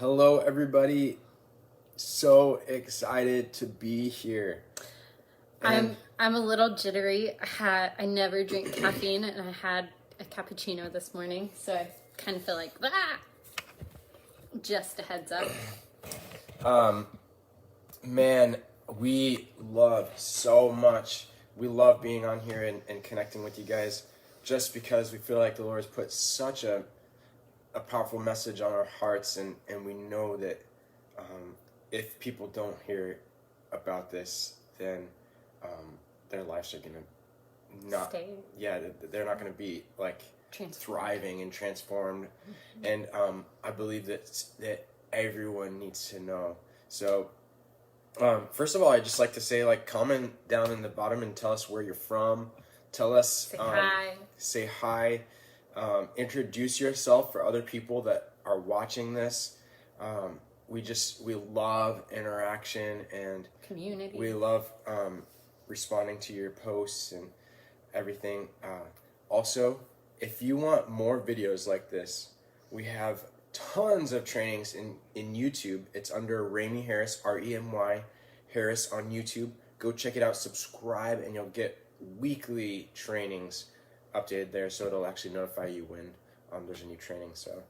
Hello, everybody. So excited to be here. I'm a little jittery. I never drink caffeine, and I had a cappuccino this morning, so I kind of feel like just a heads up. Man, we love so much. We love being on here and connecting with you guys just because we feel like the Lord's put such a powerful message on our hearts, and we know that if people don't hear about this, then their lives are gonna not Stay. they're not gonna be like thriving and transformed. And I believe that everyone needs to know. So first of all, I'd just like to say, like, comment down in the bottom and tell us where you're from. Tell us say hi. Introduce yourself for other people that are watching this. We love interaction and Community. We love responding to your posts and everything. Also, if you want more videos like this, we have tons of trainings in YouTube. It's under Remy Harris, Remy Harris on YouTube. Go check it out, subscribe, and you'll get weekly trainings updated there, so it'll actually notify you when there's a new training. So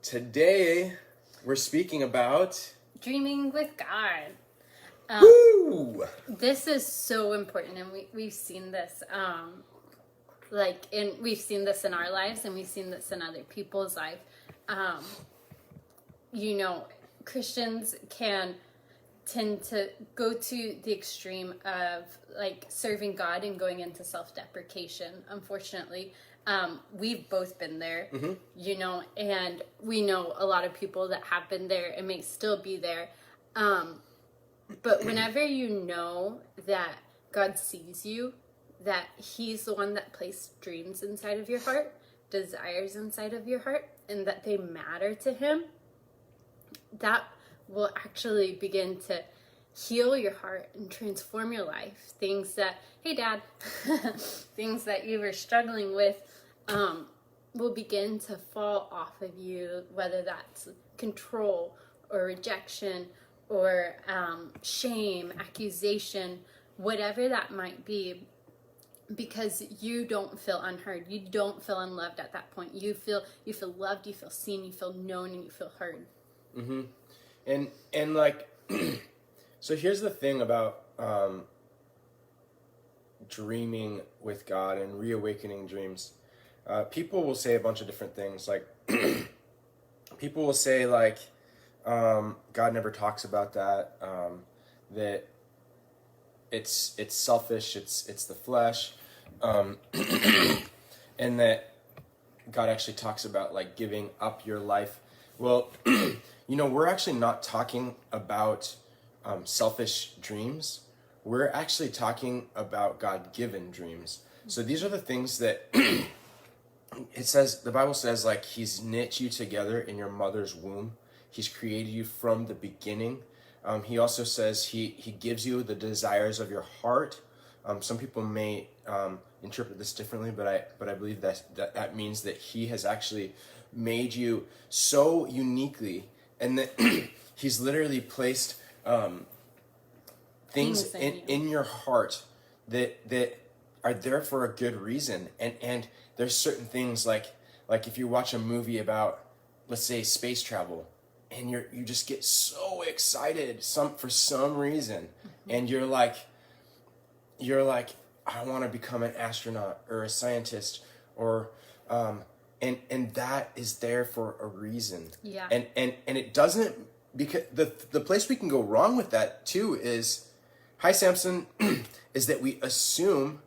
today we're speaking about dreaming with God. Woo! This is so important, and we've seen this we've seen this in our lives, and we've seen this in other people's life. Christians can tend to go to the extreme of like serving God and going into self-deprecation. Unfortunately, we've both been there, and we know a lot of people that have been there and may still be there. But whenever you know that God sees you, that He's the one that placed dreams inside of your heart, desires inside of your heart, and that they matter to Him, that will actually begin to heal your heart and transform your life. Things that, hey Dad, things that you were struggling with will begin to fall off of you, whether that's control or rejection or shame, accusation, whatever that might be, because you don't feel unheard. You don't feel unloved at that point. You feel loved, you feel seen, you feel known, and you feel heard. Mm-hmm. And like, so here's the thing about dreaming with God and reawakening dreams. People will say a bunch of different things. Like, people will say, like, God never talks about that, that it's selfish, it's the flesh, and that God actually talks about, like, giving up your life. Well, we're actually not talking about selfish dreams. We're actually talking about God-given dreams. So these are the things that the Bible says, like, He's knit you together in your mother's womb. He's created you from the beginning. He also says he gives you the desires of your heart. Some people may interpret this differently, but I believe that means that He has actually made you so uniquely, and that He's literally placed things in your heart that are there for a good reason. And there's certain things like if you watch a movie about, let's say, space travel, and you just get so excited for some reason, and you're like, I want to become an astronaut or a scientist, or and that is there for a reason. Yeah. And it doesn't, because the place we can go wrong with that too is, hi Samson, is that we assume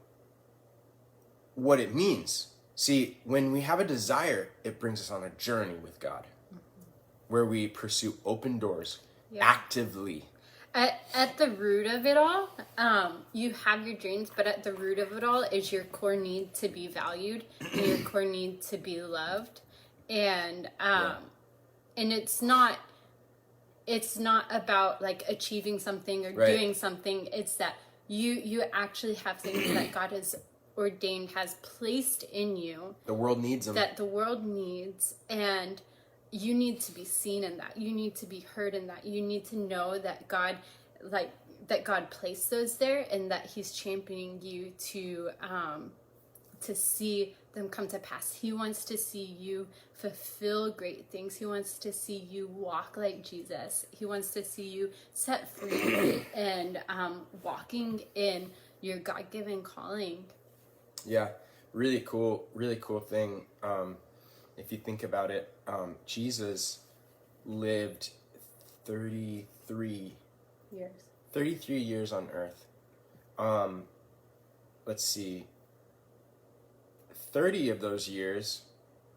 what it means. See, when we have a desire, it brings us on a journey with God, where we pursue open doors actively. At the root of it all, you have your dreams, but at the root of it all is your core need to be valued and your core need to be loved. And and it's not about like achieving something or doing something. It's that you actually have things that God has ordained, has placed in you. The world needs them. That the world needs, and you need to be seen in that. You need to be heard in that. You need to know that God, that God placed those there, and that he's championing you to see them come to pass. He wants to see you fulfill great things. He wants to see you walk like Jesus. He wants to see you set free and walking in your God-given calling. Yeah, really cool thing. If you think about it, Jesus lived 33 years on earth. Let's see. 30 of those years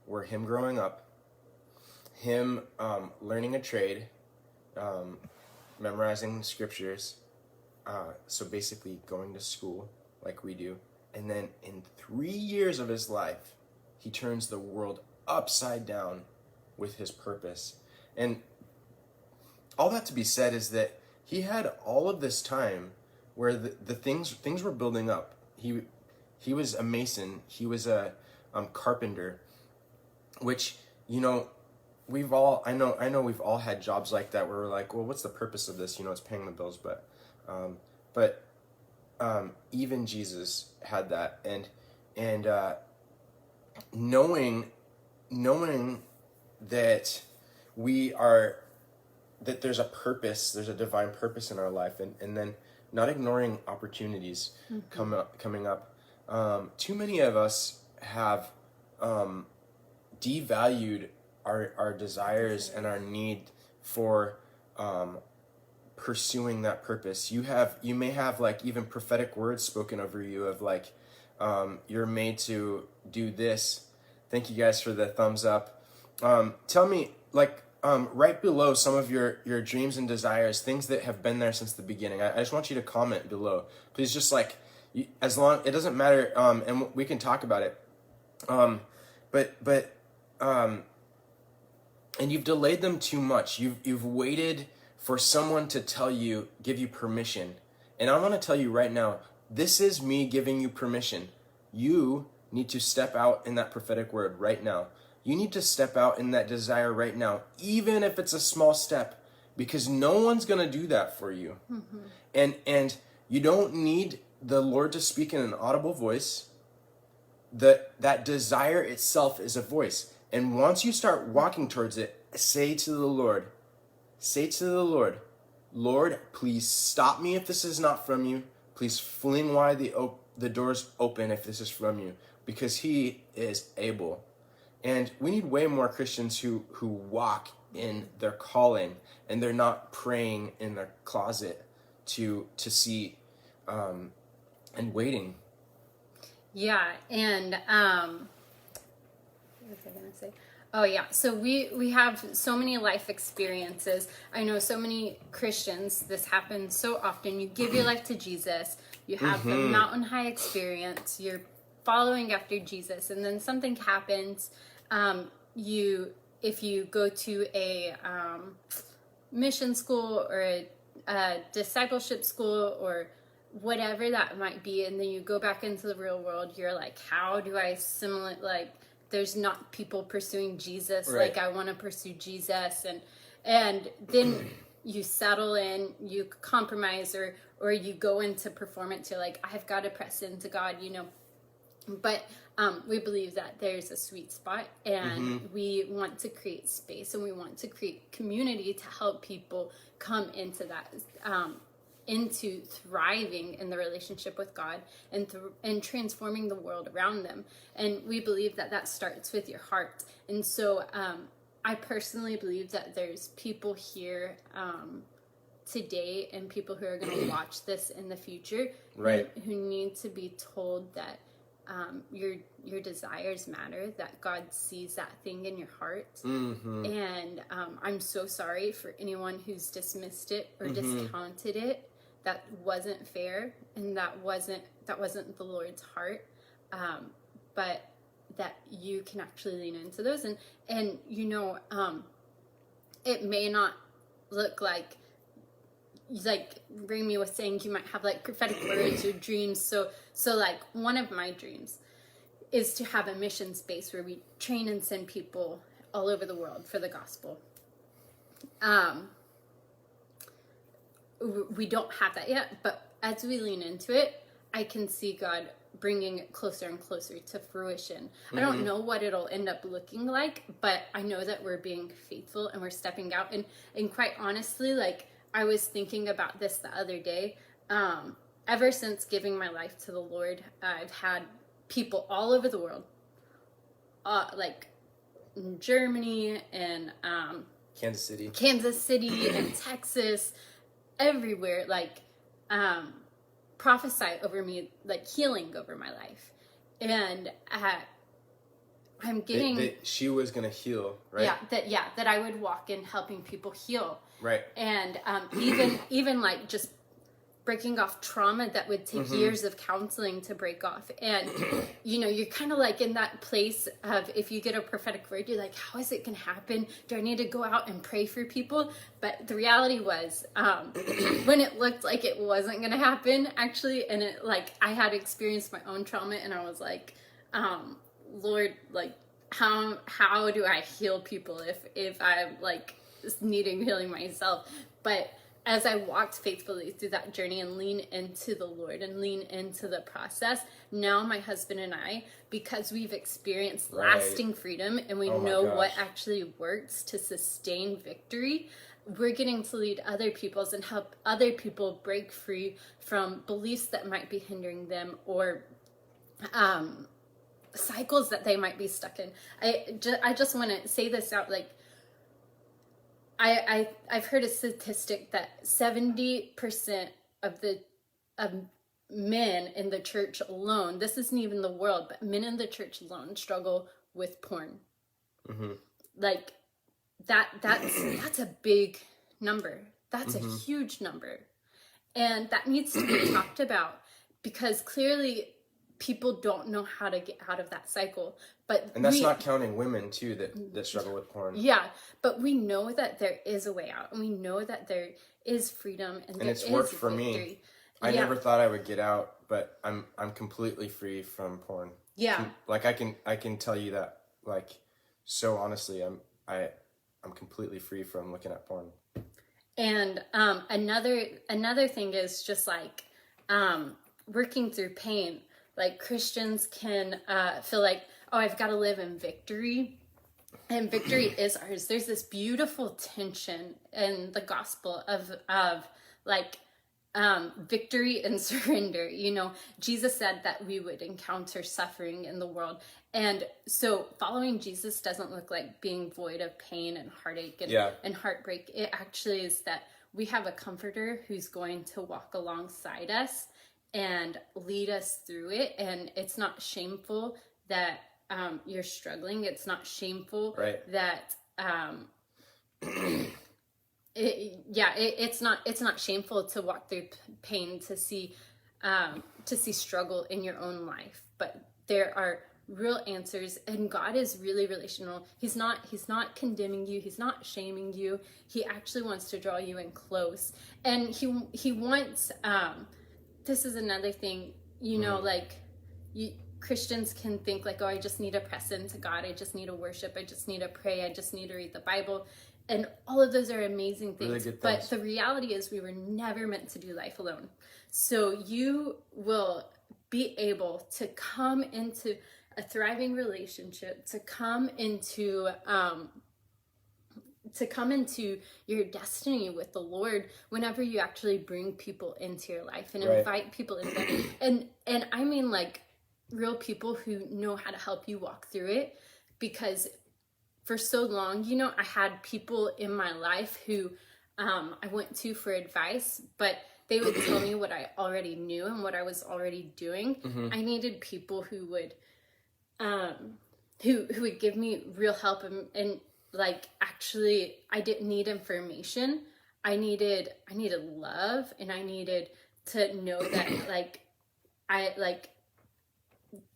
were him growing up, him learning a trade, memorizing scriptures, so basically going to school like we do. And then in 3 years of his life, he turns the world upside down with his purpose. And all that to be said is that he had all of this time where the things were building up. He was a mason. He was a carpenter, which, you know, I know we've all had jobs like that where we're like, well, what's the purpose of this? You know, it's paying the bills, but even Jesus had that, and knowing that that there's a purpose, there's a divine purpose in our life, and then not ignoring opportunities coming up. Too many of us have devalued our desires and our need for pursuing that purpose. You may have like even prophetic words spoken over you of like, you're made to do this. Thank you guys for the thumbs up. Tell me, like, right below some of your dreams and desires, things that have been there since the beginning. I just want you to comment below. Please, just like, as long, it doesn't matter, and we can talk about it. And you've delayed them too much. You've waited for someone to give you permission. And I want to tell you right now, this is me giving you permission. You need to step out in that prophetic word right now. You need to step out in that desire right now, even if it's a small step, because no one's going to do that for you. Mm-hmm. And you don't need the Lord to speak in an audible voice. That desire itself is a voice. And once you start walking towards it, say to the Lord, Lord, please stop me if this is not from you. Please fling wide the doors open if this is from you, because he is able. And we need way more Christians who walk in their calling, and they're not praying in their closet to see and waiting. Yeah, and what was I gonna say? Oh yeah, so we have so many life experiences. I know so many Christians, this happens so often. You give your life to Jesus, you have the mountain high experience, you're following after Jesus, and then something happens. If you go to a mission school or a discipleship school or whatever that might be, and then you go back into the real world, you're like, how do I assimilate? Like, there's not people pursuing Jesus. Right. Like, I want to pursue Jesus, and then you settle in, you compromise, or you go into performance. You're like, I've got to press into God, you know. But we believe that there's a sweet spot, and we want to create space, and we want to create community to help people come into that, into thriving in the relationship with God and transforming the world around them. And we believe that starts with your heart. And so I personally believe that there's people here today and people who are going to watch this in the future, right, who need to be told that your desires matter, that God sees that thing in your heart. And I'm so sorry for anyone who's dismissed it or discounted it. That wasn't fair, and that wasn't the Lord's heart. But that you can actually lean into those, and you know, it may not look like Rami was saying, you might have like prophetic words or dreams. So like one of my dreams is to have a mission space where we train and send people all over the world for the gospel. We don't have that yet, but as we lean into it, I can see God bringing it closer and closer to fruition. I don't know what it'll end up looking like, but I know that we're being faithful and we're stepping out. And quite honestly, like, I was thinking about this the other day. Ever since giving my life to the Lord, I've had people all over the world, like in Germany and Kansas City and Texas, everywhere, like prophesy over me, like healing over my life. And I'm getting she was gonna heal, right? That I would walk in helping people heal, right? And even like just breaking off trauma that would take years of counseling to break off. And you're kind of like in that place of, if you get a prophetic word, you're like, how is it gonna happen? Do I need to go out and pray for people? But the reality was, when it looked like it wasn't gonna happen, actually, and it, like, I had experienced my own trauma, and I was like, Lord, like, how do I heal people if I'm like needing healing myself? But as I walked faithfully through that journey and lean into the Lord and lean into the process, now my husband and I, because we've experienced lasting freedom and we know what actually works to sustain victory, we're getting to lead other people's and help other people break free from beliefs that might be hindering them, or cycles that they might be stuck in. I just want to say this out, like, I've heard a statistic that 70% of men in the church alone, this isn't even the world, but men in the church alone struggle with porn. Like, that's a big number. That's a huge number. And that needs to be talked about, because clearly people don't know how to get out of that cycle. And that's not counting women too that struggle with porn. Yeah, but we know that there is a way out, and we know that there is freedom, and it's worked for me. I never thought I would get out, but I'm completely free from porn. Yeah. Like, I can tell you that, like, so honestly, I'm completely free from looking at porn. And another thing is just like working through pain. Like, Christians can feel like, oh, I've got to live in victory. And victory is ours. There's this beautiful tension in the gospel of like victory and surrender. Jesus said that we would encounter suffering in the world. And so following Jesus doesn't look like being void of pain and heartache and heartbreak. It actually is that we have a comforter who's going to walk alongside us and lead us through it. And it's not shameful that you're struggling. It's not shameful that it's not shameful to walk through pain, to see struggle in your own life. But there are real answers, and God is really relational. He's not condemning you. He's not shaming you. He actually wants to draw you in close, and he wants. This is another thing, like, Christians can think like, oh, I just need to press into God. I just need to worship. I just need to pray. I just need to read the Bible. And all of those are amazing things. Really good things. But the reality is we were never meant to do life alone. So you will be able to come into a thriving relationship, to come into your destiny with the Lord whenever you actually bring people into your life and invite people in there. And I mean, like, real people who know how to help you walk through it. Because for so long, I had people in my life who I went to for advice, but they would tell me what I already knew and what I was already doing. I needed people who would give me real help, and like, actually, I didn't need information. I needed love, and I needed to know that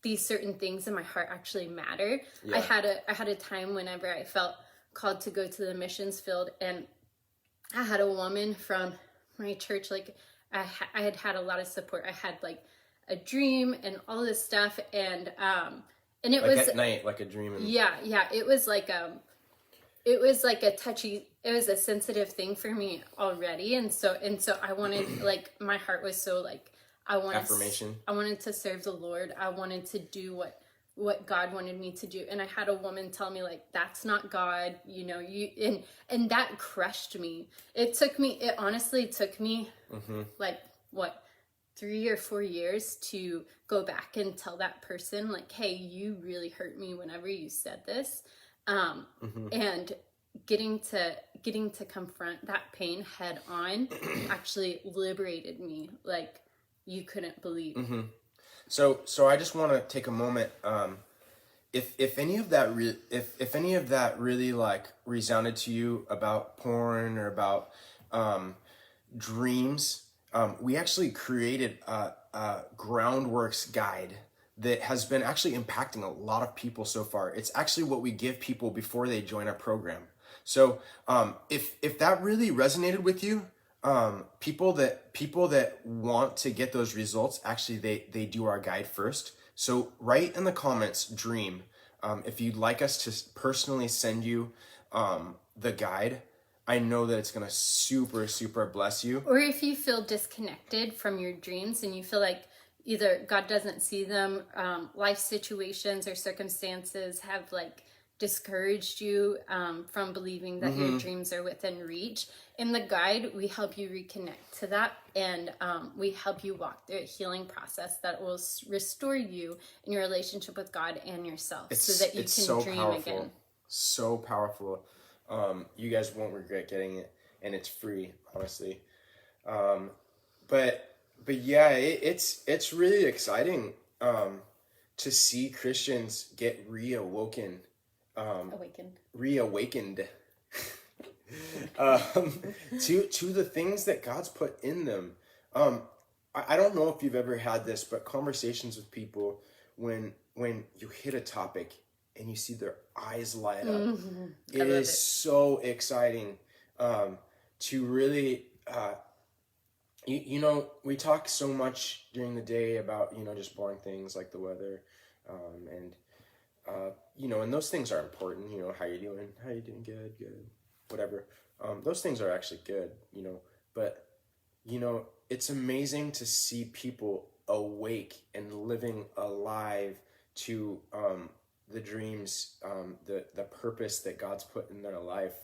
these certain things in my heart actually matter. I had a time whenever I felt called to go to the missions field, and I had a woman from my church, like, I had a lot of support. I had like a dream and all this stuff, and it like was at night, like a dream. It was like it was like it was a sensitive thing for me already. And so I wanted, like, my heart was so like, Affirmation. I wanted to serve the Lord. I wanted to do what God wanted me to do. And I had a woman tell me, like, that's not God, you know, and that crushed me. It honestly took me like, what, 3 or 4 years to go back and tell that person, like, hey, you really hurt me whenever you said this. And getting to confront that pain head on actually liberated me like you couldn't believe. So I just want to take a moment. If any of that if any of that really like resounded to you about porn or about dreams, we actually created a Groundworks guide that has been actually impacting a lot of people so far. It's actually what we give people before they join our program. So if that really resonated with you, people that want to get those results, actually they do our guide first. So write in the comments dream. If you'd like us to personally send you the guide, I know that it's gonna super bless you. Or if you feel disconnected from your dreams and you feel like either God doesn't see them, life situations or circumstances have like discouraged you from believing that your dreams are within reach. In the guide, we help you reconnect to that, and we help you walk through a healing process that will restore you in your relationship with God and yourself, so that you can so dream powerful. again. So powerful. You guys won't regret getting it, and it's free, honestly. But yeah, it's really exciting to see Christians get reawakened. Reawakened to the things that God's put in them. I don't know if you've ever had this, but conversations with people when you hit a topic and you see their eyes light up, it is so exciting to really you know, we talk so much during the day about, you know, just boring things like the weather, and you know, and those things are important, you know, how you doing, good, whatever. Those things are actually good, you know, but, you know, it's amazing to see people awake and living alive to the dreams, the purpose that God's put in their life.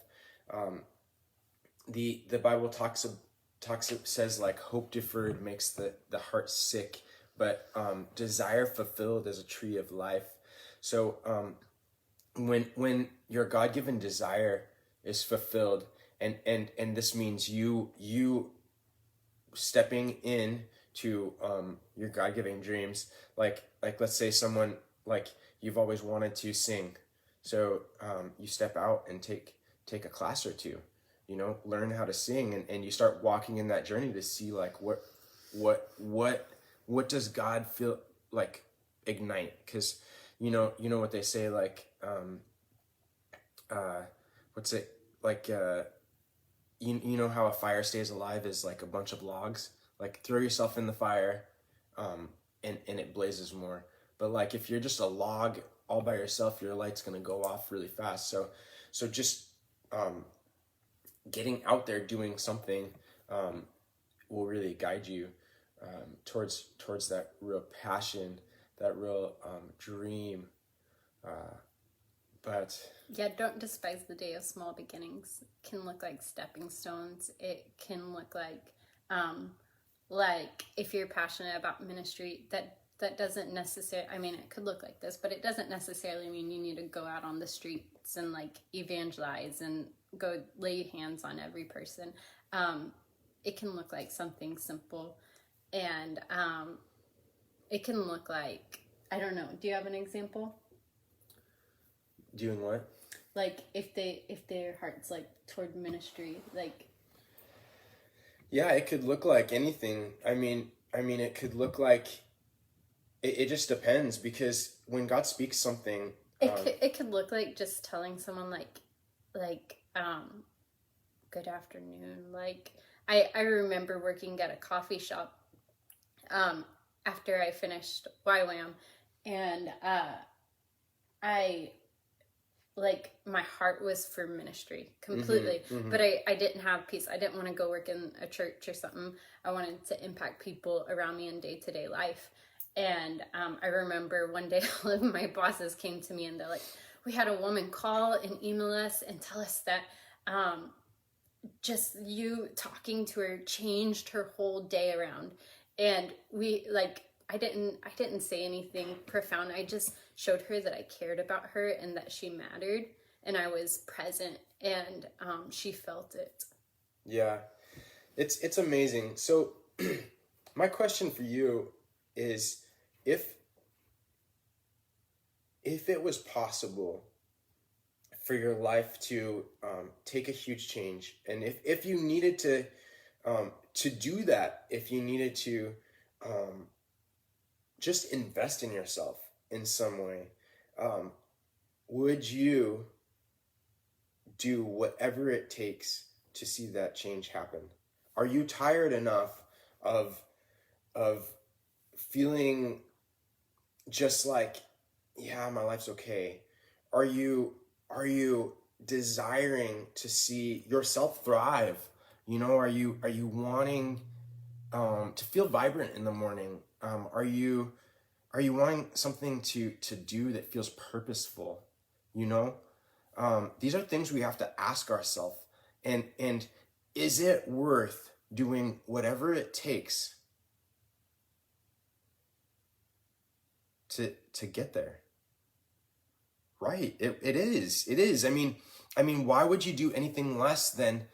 The Bible says like hope deferred makes the heart sick, but desire fulfilled is a tree of life. So when your God-given desire is fulfilled, and this means you stepping in to your God-given dreams, like let's say someone, like, you've always wanted to sing, so you step out and take a class or two, you know, learn how to sing, and you start walking in that journey to see like what does God feel like ignite, because you know what they say, like what's it like, you know how a fire stays alive is like a bunch of logs, like throw yourself in the fire and it blazes more, but like if you're just a log all by yourself, your light's going to go off really fast. So just getting out there doing something will really guide you towards that real passion, that real dream. But yeah, don't despise the day of small beginnings. It can look like stepping stones. It can look like if you're passionate about ministry, that doesn't necessarily, I mean, it could look like this, but it doesn't necessarily mean you need to go out on the streets and like evangelize and go lay hands on every person. It can look like something simple, and it can look like, I don't know, do you have an example? Doing what? Like if their heart's like toward ministry, like. Yeah, it could look like anything. I mean, it could look like, it just depends, because when God speaks something, it could look like just telling someone like good afternoon. Like I remember working at a coffee shop after I finished YWAM, and like my heart was for ministry completely. But I didn't have peace. I didn't want to go work in a church or something. I wanted to impact people around me in day-to-day life. And I remember one day all of my bosses came to me and they're like, we had a woman call and email us and tell us that just you talking to her changed her whole day around. And we like, I didn't say anything profound. I just showed her that I cared about her and that she mattered and I was present, and she felt it. Yeah. It's amazing. So my question for you is, if it was possible for your life to take a huge change, and if you needed to do that, if you needed to just invest in yourself in some way, would you do whatever it takes to see that change happen? Are you tired enough of feeling just like, yeah, my life's okay? Are you desiring to see yourself thrive? You know, are you wanting to feel vibrant in the morning? Are you wanting something to do that feels purposeful? You know, these are things we have to ask ourselves. And is it worth doing whatever it takes to get there? Right. It is. I mean, why would you do anything less than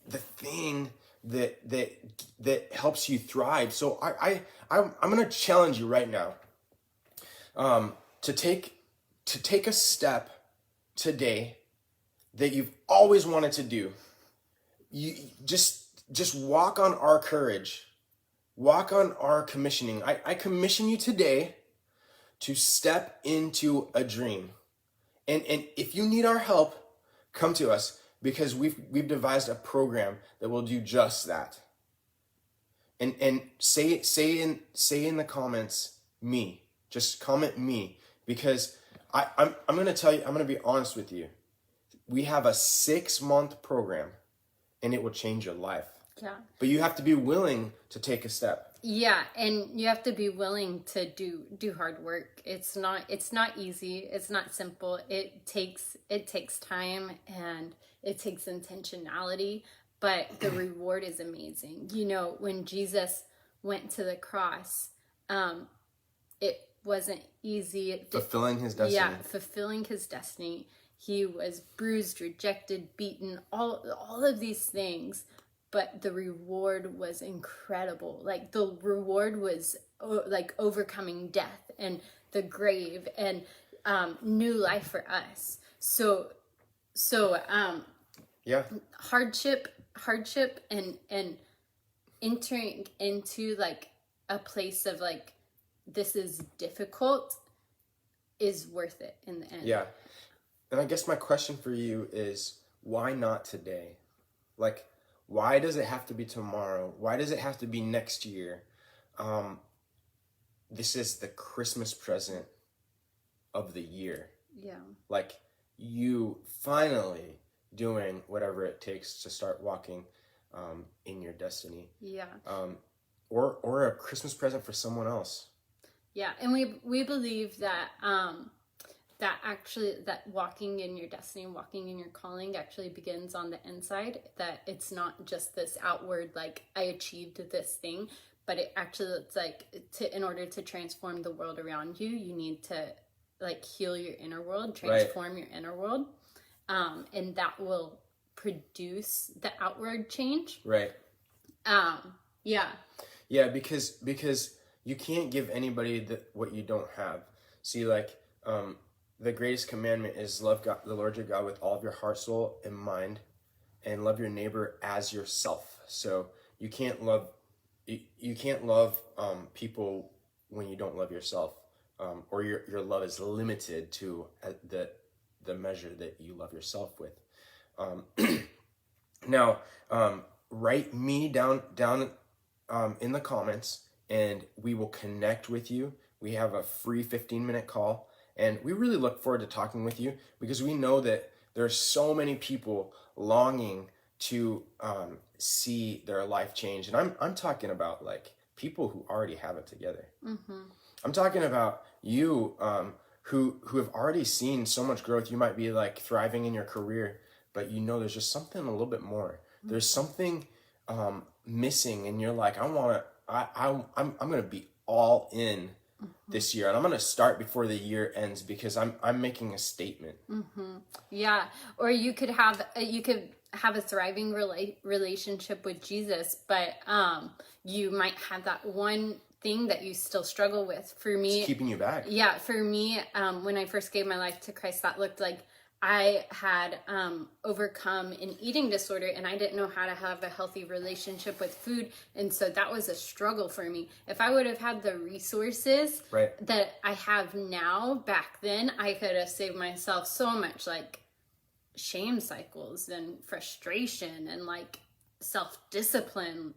the thing that helps you thrive? So I'm going to challenge you right now, to take a step today that you've always wanted to do. You just walk on our courage, walk on our commissioning. I commission you today to step into a dream. And if you need our help, come to us, because we've devised a program that will do just that. And say in the comments, me. Just comment me, because I'm going to tell you, I'm going to be honest with you. We have a 6-month program, and it will change your life. Yeah. But you have to be willing to take a step. Yeah, and you have to be willing to do hard work. It's not easy. It's not simple. It takes time and it takes intentionality, but the reward is amazing. You know, when Jesus went to the cross, it wasn't easy. Fulfilling his destiny. Yeah, fulfilling his destiny. He was bruised, rejected, beaten, all of these things. But the reward was incredible. Like, the reward was like overcoming death and the grave and new life for us. So yeah, hardship and entering into like a place of like, this is difficult, is worth it in the end. Yeah. And I guess my question for you is, why not today? Like, why does it have to be tomorrow? Why does it have to be next year? This is the Christmas present of the year. Yeah. Like, you finally doing whatever it takes to start walking in your destiny. Yeah. Or a Christmas present for someone else. Yeah, and we believe that that walking in your destiny, walking in your calling actually begins on the inside, that it's not just this outward, like, I achieved this thing, but it's like, in order to transform the world around you, you need to like heal your inner world, transform your inner world, and that will produce the outward change. Right. Yeah. Yeah, because you can't give anybody what you don't have. See, like, the greatest commandment is love God, the Lord your God, with all of your heart, soul, and mind, and love your neighbor as yourself. So you can't love people when you don't love yourself, or your love is limited to the measure that you love yourself with. Now, write me down in the comments, and we will connect with you. We have a free 15-minute call, And we really look forward to talking with you because we know that there are so many people longing to see their life change. And I'm talking about like people who already have it together. I'm talking about you who have already seen so much growth. You might be like thriving in your career, but you know there's just something a little bit more. There's something missing, and you're like, I'm gonna be all in this year, and I'm gonna start before the year ends because I'm making a statement. Yeah, or you could have a thriving relationship with Jesus, but you might have that one thing that you still struggle with. For me, It's keeping you back. Yeah, for me, when I first gave my life to Christ, that looked like I had overcome an eating disorder, and I didn't know how to have a healthy relationship with food, and so that was a struggle for me. If I would have had the resources that I have now back then, I could have saved myself so much like shame cycles and frustration and like self-discipline.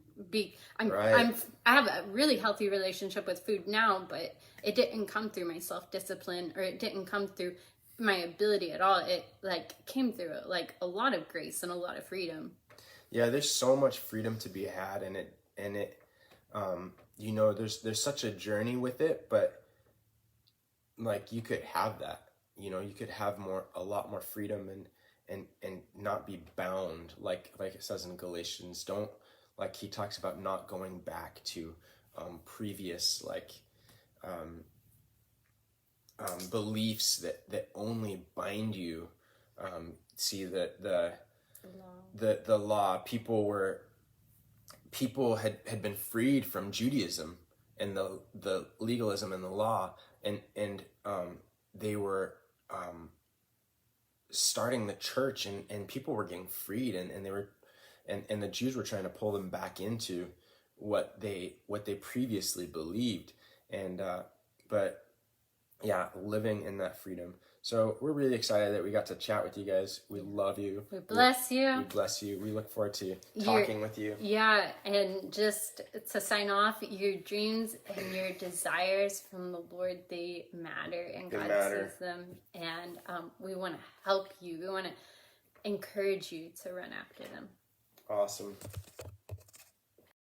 I have a really healthy relationship with food now, but it didn't come through my self-discipline, or it didn't come through my ability at all. It like came through like a lot of grace and a lot of freedom. Yeah, there's so much freedom to be had, and it you know, there's such a journey with it, but like you could have that, you know, you could have a lot more freedom and not be bound, like it says in Galatians. Don't, like he talks about not going back to previous like beliefs that only bind you. See the law. People had been freed from Judaism and the legalism and the law, and they were starting the church, and people were getting freed, and they were and the Jews were trying to pull them back into what they previously believed, and but yeah, living in that freedom. So we're really excited that we got to chat with you guys. We love you. We bless you. We bless you. We look forward to talking with you. Yeah, and just to sign off, your dreams and your desires from the Lord, they matter, and God sees them. And we want to help you. We want to encourage you to run after them. Awesome.